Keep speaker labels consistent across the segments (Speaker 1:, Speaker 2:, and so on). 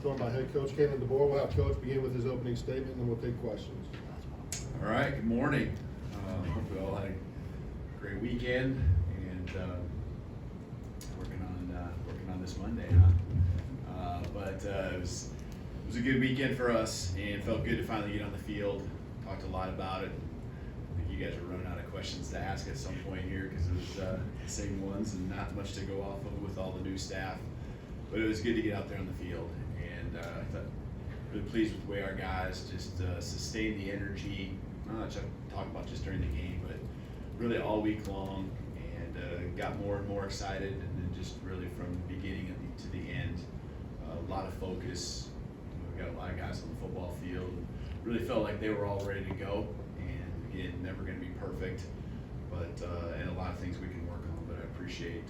Speaker 1: joined by head coach Kalen DeBoer. We'll have Coach begin with his opening statement, and then we'll take questions.
Speaker 2: All right, good morning. Hope we all had a great weekend and working on this Monday, huh? But it was a good weekend for us, and felt good to finally get on the field. Talked a lot about it. I think you guys are running out of questions to ask at some point here because it was the same ones and not much to go off of with all the new staff. But it was good to get out there on the field, and I thought really pleased with the way our guys just sustained the energy. Not much I talk about just during the game, but really all week long, and got more and more excited, and then just really from the beginning to the end, a lot of focus. We got a lot of guys on the football field. Really felt like they were all ready to go, and again, never going to be perfect, but and a lot of things we can work on. But I appreciate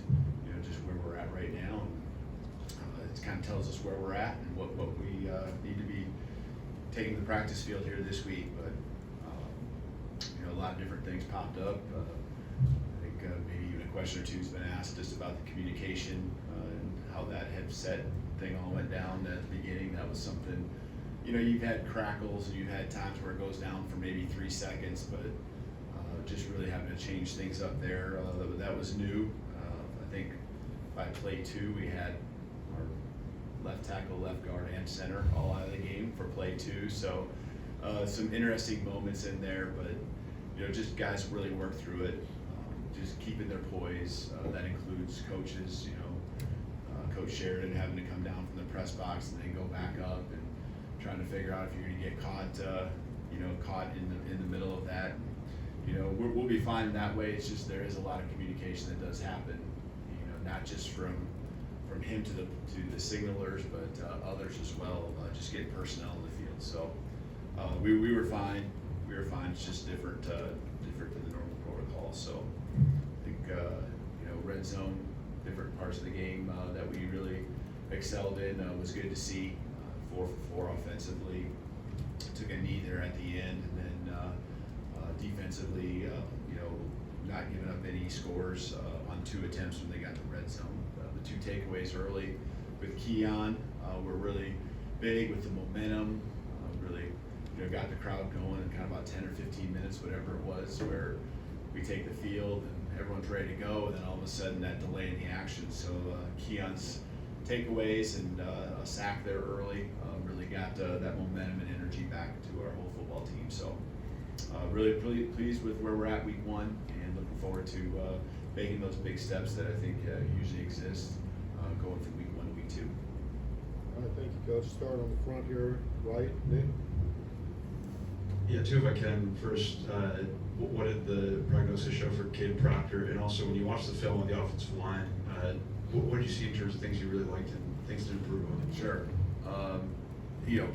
Speaker 2: just where we're at right now. It kind of tells us where we're at and what we need to be taking to the practice field here this week. But a lot of different things popped up. I think maybe even a question or two has been asked just about the communication and how that headset thing all went down at the beginning. That was something, you've had crackles and you've had times where it goes down for maybe 3 seconds, but just really having to change things up there. That was new. I think by play 2 we had our left tackle, left guard, and center all out of the game for play 2. So some interesting moments in there, but just guys really work through it, just keeping their poise. That includes coaches, Coach Sheridan having to come down from the press box and then go back up and trying to figure out if you're going to get caught in the middle of that. We'll be fine in that way. It's just there is a lot of communication that does happen, not just from him to the signalers, but others as well. Just getting personnel in the field. So we were fine. We were fine. It's just different than the normal protocol. So I think red zone, different parts of the game that we really excelled in was good to see. 4 for 4 offensively. Took a knee there at the end, and then defensively, not giving up any scores on 2 attempts when they got to red zone. The 2 takeaways early with Keon were really big with the momentum. Really, got the crowd going in kind of about 10 or 15 minutes, whatever it was, where we take the field and everyone's ready to go, and then all of a sudden that delay in the action. So Keon's takeaways and a sack there early really got that momentum and energy back to our whole football team. So really pleased with where we're at week 1, and looking forward to making those big steps that I think usually exist going from week 1 to week 2.
Speaker 1: All right, thank you, Coach. Start on the front here, right, Nick?
Speaker 3: Yeah, 2 if I can. First, what did the prognosis show for Cade Proctor? And also, when you watch the film on the offensive line, what did you see in terms of things you really liked and things to improve on?
Speaker 2: Sure.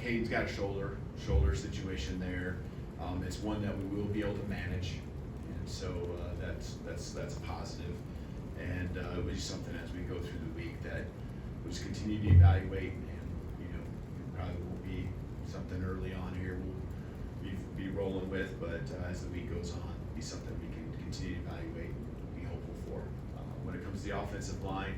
Speaker 2: Cade's got a shoulder situation there. It's one that we will be able to manage, and so that's a positive. And it was something as we go through the week that we'll just continue to evaluate, and probably won't be something early on here we'll be rolling with, but as the week goes on, it'll be something we can continue to evaluate and be hopeful for. When it comes to the offensive line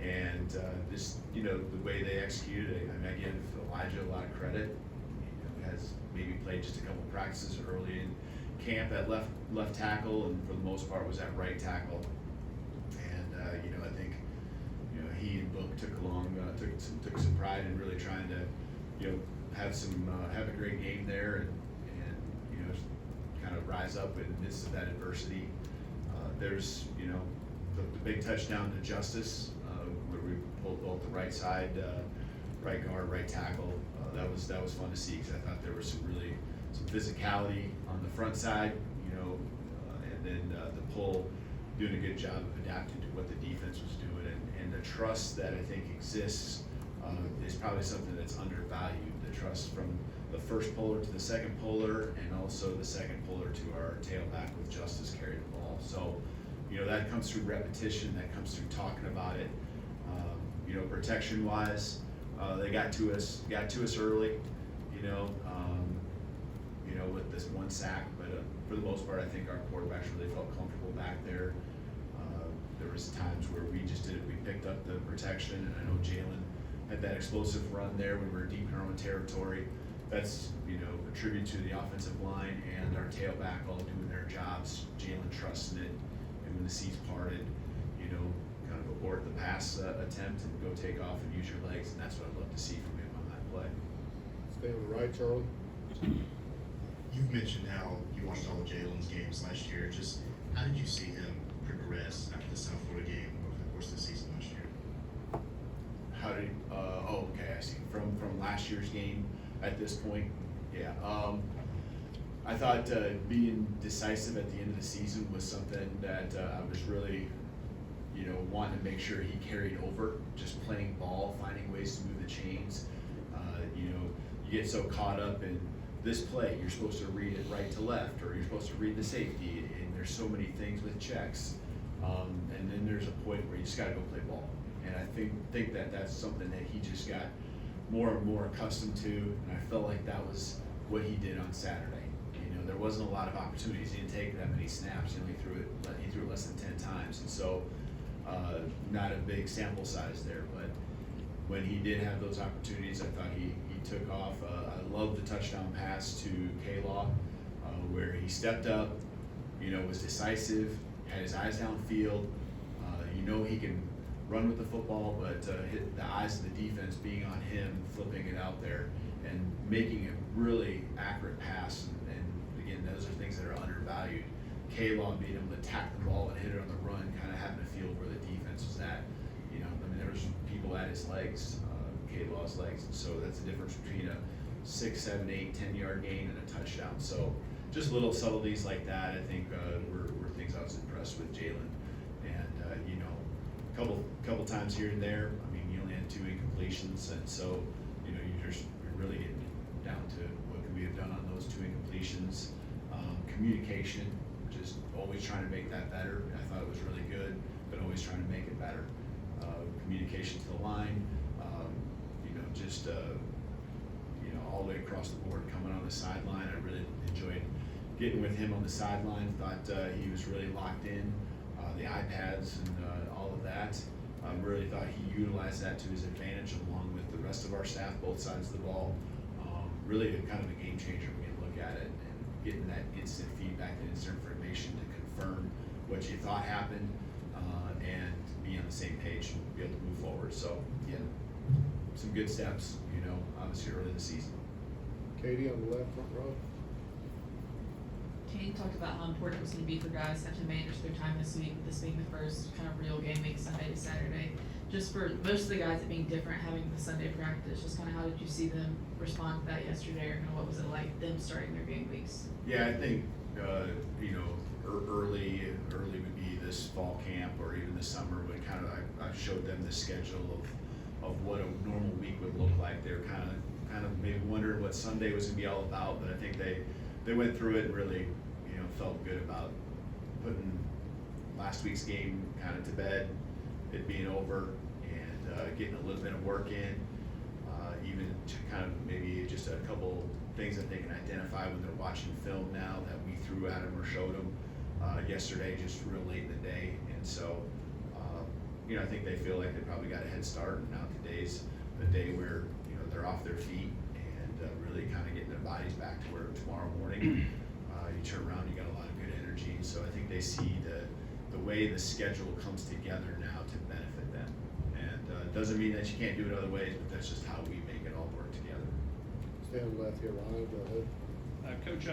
Speaker 2: and just the way they executed it, I give Elijah a lot of credit. Has maybe played just a couple practices early in camp at left tackle, and for the most part was at right tackle. And I think he and Book took some pride in really trying to have a great game there and kind of rise up in the midst of that adversity. There's the big touchdown to Justice where we pulled both the right side, right guard, right tackle. That was fun to see because I thought there was some physicality on the front side, and then the pull doing a good job of adapting to what the defense was doing, and the trust that I think exists is probably something that's undervalued. The trust from the first puller to the second puller, and also the second puller to our tailback with Justice carrying the ball. So, that comes through repetition, that comes through talking about it. Protection-wise, they got to us early, with this 1 sack, but for the most part, I think our quarterbacks really felt comfortable back there. There was times where we picked up the protection, and I know Jalen had that explosive run there. We were deep in our own territory. That's, a tribute to the offensive line and our tailback all doing their jobs. Jalen trusting it, and when the seats parted, kind of abort the pass attempt and go take off and use your legs, and that's what I'd love to see from him on that play.
Speaker 1: Stay on the right, Charlie.
Speaker 4: You've mentioned how you watched all of Jalen's games last year. Just how did you see him progress after the South Florida game over the course of the season last year?
Speaker 2: How did? Okay, I see. From last year's game at this point, yeah. I thought being decisive at the end of the season was something that I was really, wanting to make sure he carried over. Just playing ball, finding ways to move the chains. You get so caught up in this play, you're supposed to read it right to left, or you're supposed to read the safety, and there's so many things with checks. And then there's a point where you just gotta go play ball. And I think that that's something that he just got more and more accustomed to, and I felt like that was what he did on Saturday. There wasn't a lot of opportunities. He didn't take that many snaps. He threw it less than 10 times, and so not a big sample size there. But when he did have those opportunities, I thought he took off. I love the touchdown pass to Kalen, where he stepped up, was decisive, had his eyes downfield. He can run with the football, but hit the eyes of the defense being on him, flipping it out there, and making a really accurate pass. And again, those are things that are undervalued. Kalen being able to attack the ball and hit it on the run, kind of having to feel where the defense was at. There was people at his legs, Kalen's legs, and so that's the difference between a 6, 7, 8, 10-yard gain and a touchdown. So just little subtleties like that, I think, were things I was impressed with Jalen. And couple times here and there. You only had 2 incompletions, and so you're really getting down to what could we have done on those 2 incompletions. Communication, just always trying to make that better. I thought it was really good, but always trying to make it better. Communication to the line, all the way across the board, coming on the sideline. I really enjoyed getting with him on the sideline. Thought he was really locked in. The iPads and all of that. Really thought he utilized that to his advantage along with the rest of our staff, both sides of the ball. Really kind of a game changer when you look at it, and getting that instant feedback and instant information to confirm what you thought happened, and be on the same page and be able to move forward. So yeah, some good steps, obviously early in the season.
Speaker 1: Katie on the left front row.
Speaker 5: Katie talked about how important it was going to be for guys to have to manage their time this week, with this being the first kind of real game week, Sunday to Saturday. Just for most of the guys, it being different, having the Sunday practice, just kind of how did you see them respond to that yesterday, or kind of what was it like them starting their game weeks?
Speaker 2: Yeah, I think, early would be this fall camp or even this summer when I showed them the schedule of what a normal week would look like. They were kind of maybe wondering what Sunday was gonna be all about, but I think they went through it and really, felt good about putting last week's game kind of to bed, it being over, and getting a little bit of work in, even to kind of maybe just a couple things that they can identify when they're watching film now that we threw at them or showed them yesterday, just real late in the day. And so, I think they feel like they probably got a head start, and now today's the day where, they're off their feet and really kind of getting their bodies back to where tomorrow morning, you turn around, you got a lot of good energy. So I think they see the way the schedule comes together now to benefit them. And it doesn't mean that you can't do it other ways, but that's just how we make it all work together.
Speaker 1: Stay on the left here, Ryan, go ahead.
Speaker 6: Coach,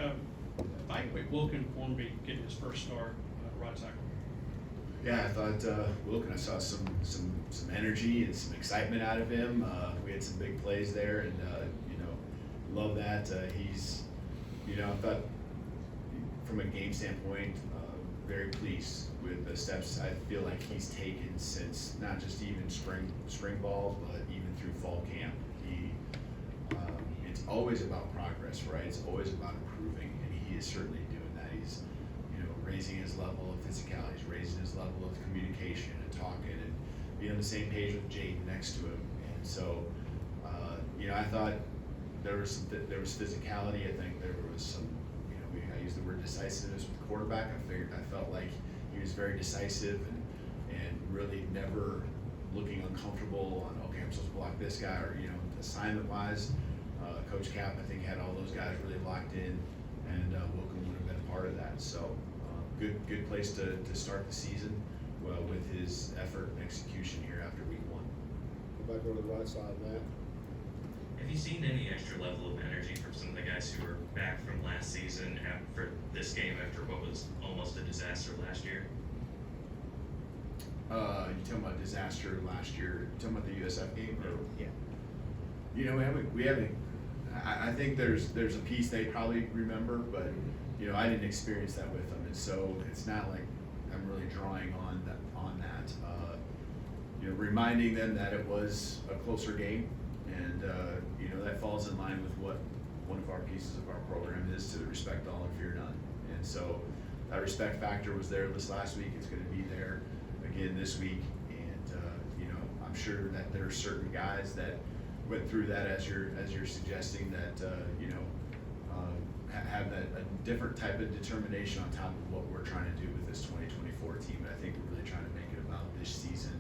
Speaker 6: evaluate Wilkin Formby getting his first start right tackle.
Speaker 2: Yeah, I thought Wilkin, I saw some energy and some excitement out of him. We had some big plays there, and love that. He's, I thought from a game standpoint, very pleased with the steps I feel like he's taken since not just even spring ball, but even through fall camp. It's always about progress, right? It's always about improving, and he is certainly doing that. He's raising his level of physicality, he's raising his level of communication and talking and being on the same page with Jaden next to him. And so, I thought there was physicality. I think there was some, I used the word decisiveness with the quarterback. I felt like he was very decisive and really never looking uncomfortable on, okay, I'm supposed to block this guy, or, assignment wise, Coach Cap, I think, had all those guys really locked in, and Wilkin would have been a part of that. So good place to start the season, well, with his effort and execution here after week 1.
Speaker 1: Go back over to the right side, Matt.
Speaker 7: Have you seen any extra level of energy from some of the guys who were back from last season for this game after what was almost a disaster last year?
Speaker 2: You talking about disaster last year? You talking about the USF game? Or?
Speaker 7: Yeah.
Speaker 2: We haven't. I think there's a piece they probably remember, but I didn't experience that with them, and so it's not like I'm really drawing on that. Reminding them that it was a closer game, and that falls in line with what one of our pieces of our program is, to respect all and fear none. And so that respect factor was there this last week. It's going to be there again this week, and I'm sure that there are certain guys that went through that, as you're suggesting, that have that a different type of determination on top of what we're trying to do with this 2024 team. And I think we're really trying to make it about this season,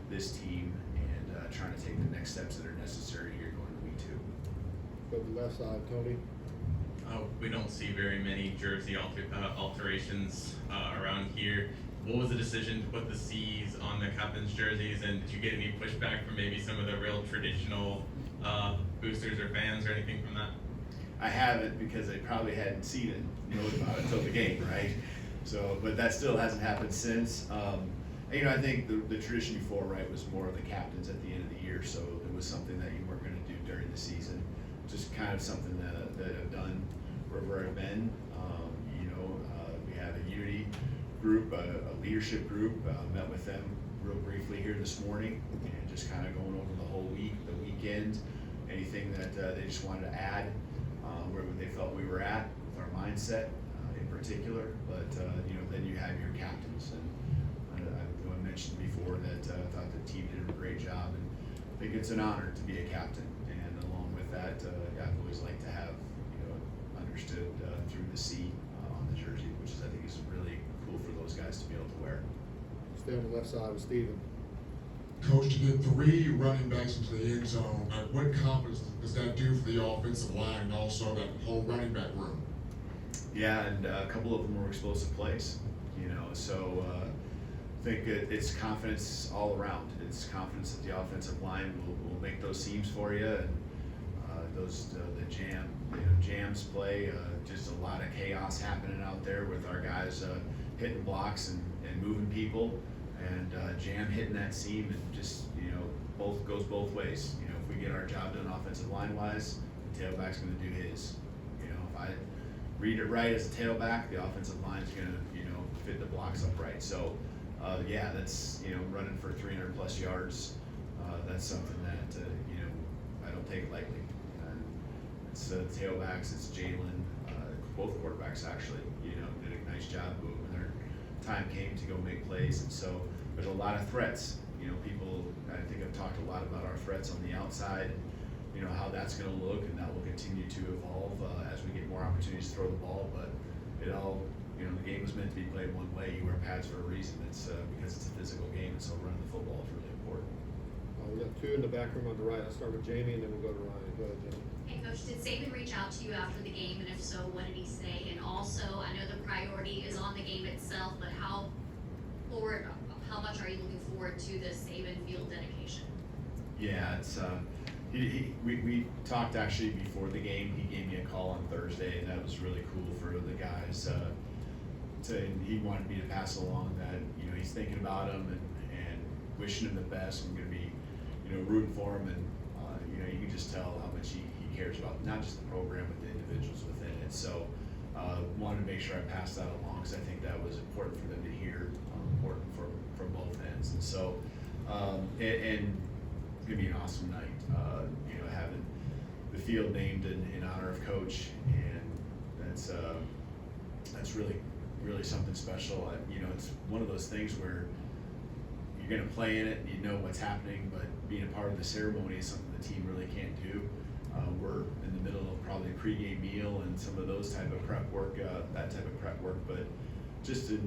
Speaker 2: this team, and trying to take the next steps that are necessary here going to week 2.
Speaker 1: Go to the left side, Tony.
Speaker 8: We don't see very many jersey alterations around here. What was the decision to put the C's on the captain's jerseys, and did you get any pushback from maybe some of the real traditional boosters or fans or anything from that?
Speaker 2: I haven't, because they probably hadn't seen it, known about it until the game, right? So, but that still hasn't happened since. I think the tradition before, right, was more of the captains at the end of the year, so it was something that you weren't going to do during the season. Just kind of something that I've done wherever I've been. We have a unity group, a leadership group. Met with them real briefly here this morning, and just kind of going over the whole week, the weekend, anything that they just wanted to add, where they felt we were at with our mindset in particular. But then you have your captains, and I mentioned before that I thought the team did a great job, and I think it's an honor to be a captain. And along with that, I've always liked to have understood through the C on the jersey, which I think is really cool for those guys to be able to wear.
Speaker 1: Stay on the left side with Steven.
Speaker 9: Coach, to get 3 running backs into the end zone, what confidence does that do for the offensive line and also that whole running back room?
Speaker 2: Yeah, and a couple of them were explosive plays, so I think it's confidence all around. It's confidence that the offensive line will make those seams for you, and the jams play, just a lot of chaos happening out there with our guys hitting blocks and moving people, and jam hitting that seam, and just both goes both ways. If we get our job done offensive line wise, the tailback's going to do his. If I read it right as a tailback, the offensive line's going to fit the blocks up right. So that's running for 300 plus yards. That's something that I don't take lightly. And it's tailbacks, it's Jalen, both quarterbacks actually did a nice job when their time came to go make plays. And so there's a lot of threats. People, I think, have talked a lot about our threats on the outside, how that's going to look, and that will continue to evolve as we get more opportunities to throw the ball. But it all, the game was meant to be played one way. You wear pads for a reason. It's because it's a physical game, and so running the football is really important.
Speaker 1: We got 2 in the back room on the right. I'll start with Jamie, and then we'll go to Ryan. Go ahead, Jamie.
Speaker 10: Hey, Coach, did Saban reach out to you after the game, and if so, what did he say? And also, I know the priority is on the game itself, but how much are you looking forward to this Saban Field dedication?
Speaker 2: Yeah, it's we talked actually before the game. He gave me a call on Thursday, and that was really cool for the guys. He wanted me to pass along that he's thinking about him and wishing him the best. I'm going to be rooting for him, and you can just tell how much he cares about not just the program but the individuals within it. So wanted to make sure I passed that along, because I think that was important for them to hear, important from both ends. And so and it's gonna be an awesome night, having the field named in honor of Coach, and that's really something special. It's one of those things where you're gonna play in it, and you know what's happening, but being a part of the ceremony is something the team really can't do. We're in the middle of probably a pregame meal and some of those type of prep work, but just to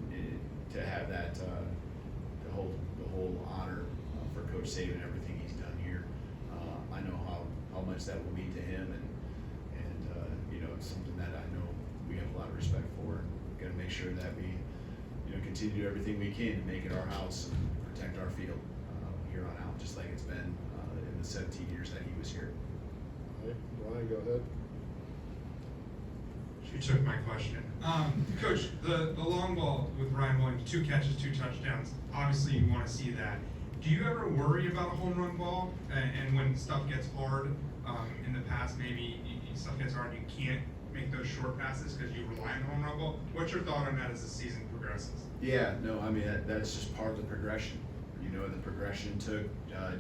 Speaker 2: have that, the whole honor for Coach Saban, everything he's done here. I know how much that will mean to him, and it's something that I know we have a lot of respect for. Got to make sure that we continue to do everything we can to make it our house and protect our field here on out, just like it's been in the 17 years that he was here.
Speaker 1: All right, Ryan, go ahead.
Speaker 11: You took my question. Coach, the long ball with Ryan Williams, 2 catches, 2 touchdowns. Obviously, you want to see that. Do you ever worry about a home run ball? And when stuff gets hard, in the past, maybe stuff gets hard, you can't make those short passes because you rely on the home run ball. What's your thought on that as the season progresses?
Speaker 2: Yeah, no, I mean that's just part of the progression. The progression took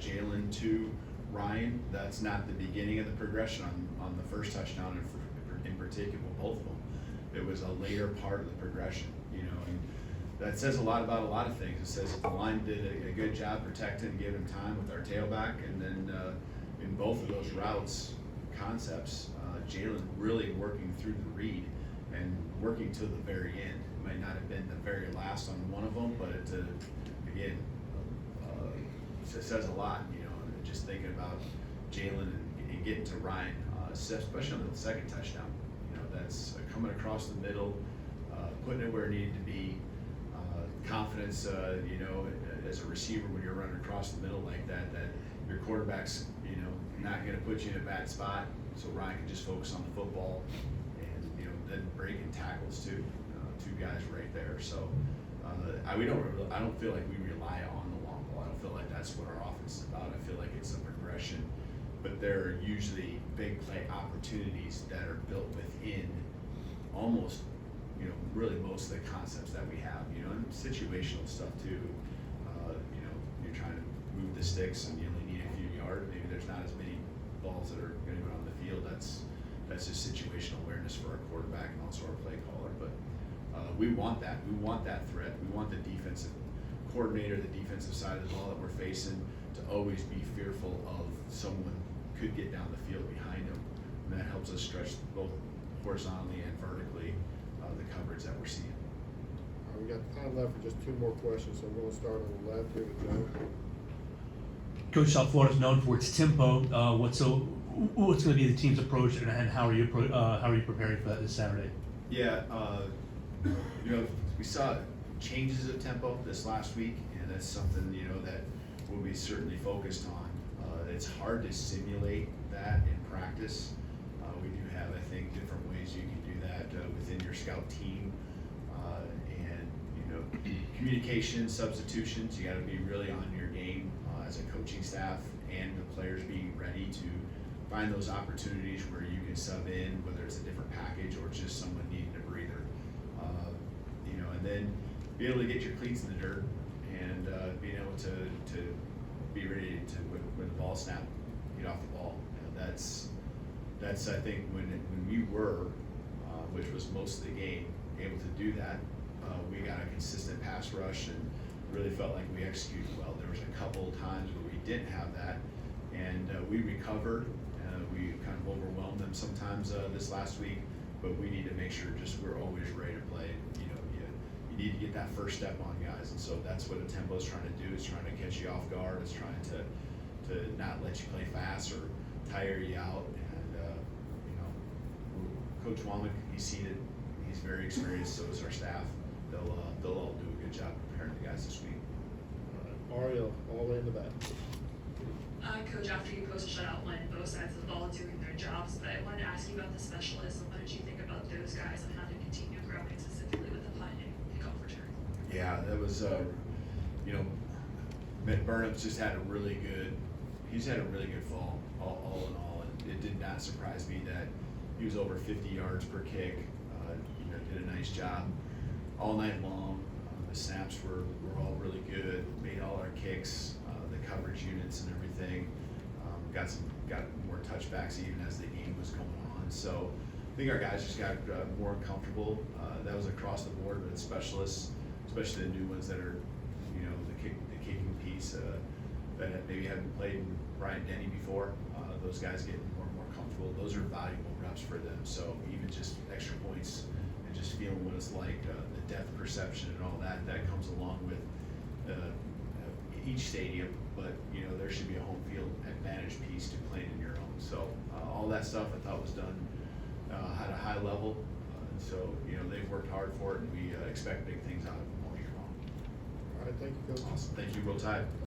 Speaker 2: Jalen to Ryan. That's not the beginning of the progression on the first touchdown in particular, both of them. It was a later part of the progression, and that says a lot about a lot of things. It says that the line did a good job protecting and giving him time with our tailback, and then in both of those routes concepts, Jalen really working through the read and working to the very end. It might not have been the very last on one of them, but it says a lot, just thinking about Jalen and getting to Ryan, especially on the second touchdown. That's coming across the middle, putting it where it needed to be. Confidence, as a receiver when you're running across the middle like that your quarterback's, not going to put you in a bad spot, so Ryan can just focus on the football, and then breaking tackles too. 2 guys right there. So I don't feel like we rely on the long ball. I don't feel like that's what our offense is about. I feel like it's a progression, but there are usually big play opportunities that are built within almost, really most of the concepts that we have, and situational stuff too. You're trying to move the sticks and you only need a few yards. Maybe there's not as many balls that are going to go on the field. That's just situational awareness for our quarterback and also our play caller. But we want that. We want that threat. We want the defensive coordinator, the defensive side of the ball that we're facing, to always be fearful of someone could get down the field behind them. And that helps us stretch both horizontally and vertically the coverage that we're seeing.
Speaker 1: All right, we got time left for just 2 more questions, so we're going to start on the left here with Joe.
Speaker 12: Coach, South Florida is known for its tempo. What's going to be the team's approach, and how are you preparing for that this Saturday?
Speaker 2: Yeah, we saw changes of tempo this last week, and that's something that we'll be certainly focused on. It's hard to simulate that in practice. We do have, I think, different ways you can do that within your scout team, and communication, substitutions. You got to be really on your game as a coaching staff, and the players being ready to find those opportunities where you can sub in, whether it's a different package or just someone needing a breather. And then be able to get your cleats in the dirt and being able to be ready to when the ball snapped, get off the ball. That's I think when we were, which was most of the game, able to do that. We got a consistent pass rush and really felt like we executed well. There was a couple of times where we didn't have that, and we recovered. We kind of overwhelmed them sometimes this last week, but we need to make sure we're always ready to play. You need to get that first step on guys, and so that's what a tempo is trying to do. It's trying to catch you off guard. It's trying to not let you play fast or tire you out. And Coach Womack, he's seated. He's very experienced. So is our staff. They'll all do a good job preparing the guys this week.
Speaker 1: All right, Mario, all the way in the back.
Speaker 13: Coach, after you post a shutout when both sides of the ball are doing their jobs, but I wanted to ask you about the specialists and what did you think about those guys and how to continue growing specifically with the punt and kickoff return?
Speaker 2: Yeah, that was Mitt Burnham's just had a really good fall all in all, and it did not surprise me that he was over 50 yards per kick. Did a nice job all night long. The snaps were all really good. Made all our kicks, the coverage units and everything. Got more touchbacks even as the game was going on. So I think our guys just got more comfortable. That was across the board, but specialists, especially the new ones that are, the kicking piece that maybe haven't played in Bryant Denny before. Those guys getting more and more comfortable. Those are valuable reps for them. So even just extra points and just feeling what it's like, the depth perception and all that comes along with each stadium, but, you know, there should be a home field advantage piece to playing in your own. So, all that stuff I thought was done, at a high level, and so, you know, they've worked hard for it, and we, expect big things out of them all year long.
Speaker 1: All right, thank you, Coach.
Speaker 2: Awesome, thank you, Roll Tide.